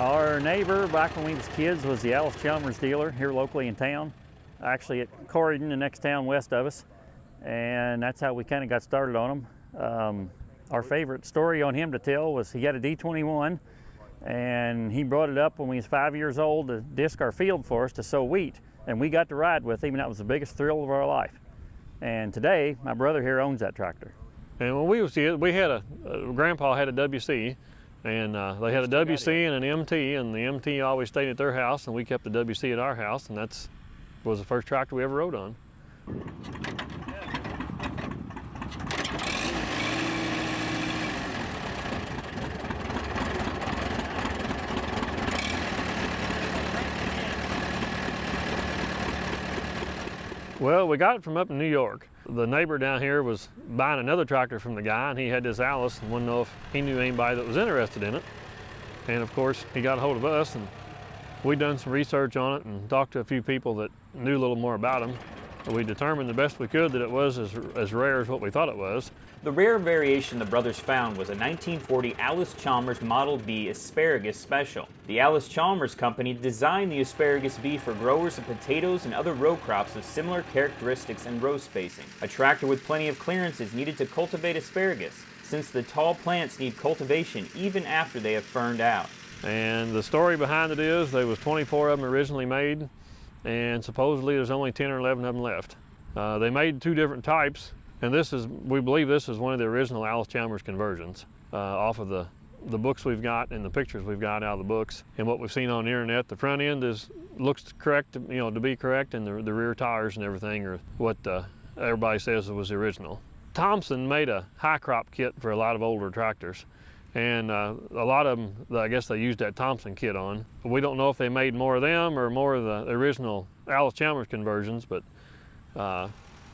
Our neighbor back when we was kids was the Allis-Chalmers dealer here locally in town, actually at Corydon, the next town west of us, and that's how we kind of got started on him. Our favorite story on him to tell was he had a D21, and he brought it up when we was 5 years old to disc our field for us to sow wheat, and we got to ride with him, and that was the biggest thrill of our life. And today, my brother here owns that tractor. And when we was kids, we had Grandpa had a WC, and they had a WC and an MT, and the MT always stayed at their house, and we kept the WC at our house, and that was the first tractor we ever rode on. Well, we got it from up in New York. The neighbor down here was buying another tractor from the guy, and he had this Allis and wouldn't know if he knew anybody that was interested in it. And of course, he got a hold of us, and we done some research on it and talked to a few people that knew a little more about them. We determined the best we could that it was as rare as what we thought it was. The rare variation the brothers found was a 1940 Allis-Chalmers Model B Asparagus Special. The Allis-Chalmers company designed the Asparagus B for growers of potatoes and other row crops of similar characteristics and row spacing. A tractor with plenty of clearance is needed to cultivate asparagus, since the tall plants need cultivation even after they have ferned out. And the story behind it is there was 24 of them originally made, and supposedly there's only 10 or 11 of them left. They made two different types, and we believe this is one of the original Allis-Chalmers conversions off of the books we've got and the pictures we've got out of the books. And what we've seen on the internet, the front end looks correct, to be correct, and the rear tires and everything are what everybody says was the original. Thompson made a high crop kit for a lot of older tractors. And a lot of them, I guess they used that Thompson kit on. We don't know if they made more of them or more of the original Allis-Chalmers conversions, but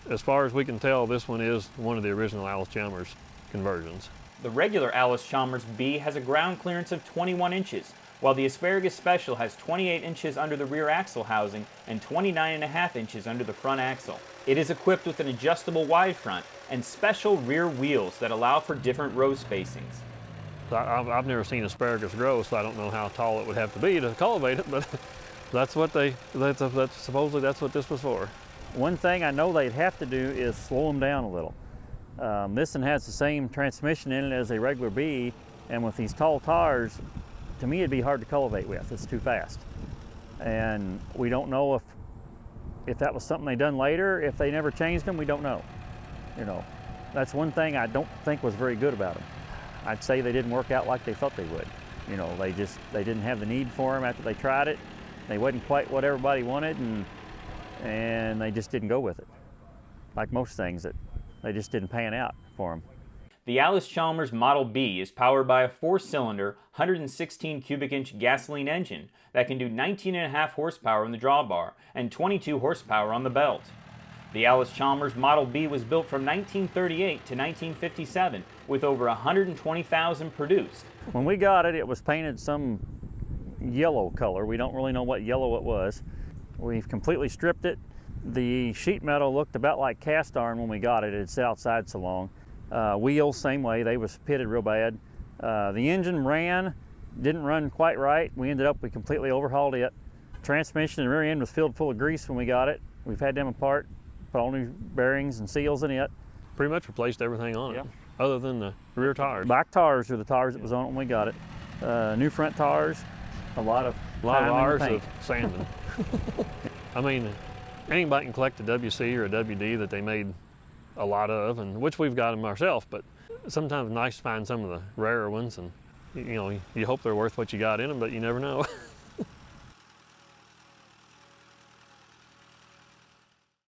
as far as we can tell, this one is one of the original Allis-Chalmers conversions. The regular Allis-Chalmers B has a ground clearance of 21 inches, while the Asparagus Special has 28 inches under the rear axle housing and 29.5 inches under the front axle. It is equipped with an adjustable wide front and special rear wheels that allow for different row spacings. I've never seen asparagus grow, so I don't know how tall it would have to be to cultivate it, but supposedly that's what this was for. One thing I know they'd have to do is slow them down a little. This one has the same transmission in it as a regular B, and with these tall tires, to me it'd be hard to cultivate with. It's too fast. And we don't know if that was something they done later. If they never changed them, we don't know. That's one thing I don't think was very good about them. I'd say they didn't work out like they thought they would. They didn't have the need for them after they tried it. They wasn't quite what everybody wanted, and they just didn't go with it. Like most things, they just didn't pan out for them. The Allis-Chalmers Model B is powered by a 4-cylinder, 116 cubic inch gasoline engine that can do 19.5 horsepower in the drawbar and 22 horsepower on the belt. The Allis-Chalmers Model B was built from 1938 to 1957 with over 120,000 produced. When we got it, it was painted some yellow color. We don't really know what yellow it was. We've completely stripped it. The sheet metal looked about like cast iron when we got it. It's outside so long. Wheels, same way. They was pitted real bad. The engine didn't run quite right. We completely overhauled it. Transmission and rear end was filled full of grease when we got it. We've had them apart, put all new bearings and seals in it. Pretty much replaced everything on it, other than the rear tires. Back tires are the tires that was on it when we got it. New front tires, a lot of hours of sanding. I mean, anybody can collect a WC or a WD that they made a lot of, and which we've got them ourselves, but sometimes it's nice to find some of the rarer ones, and you hope they're worth what you got in them, but you never know.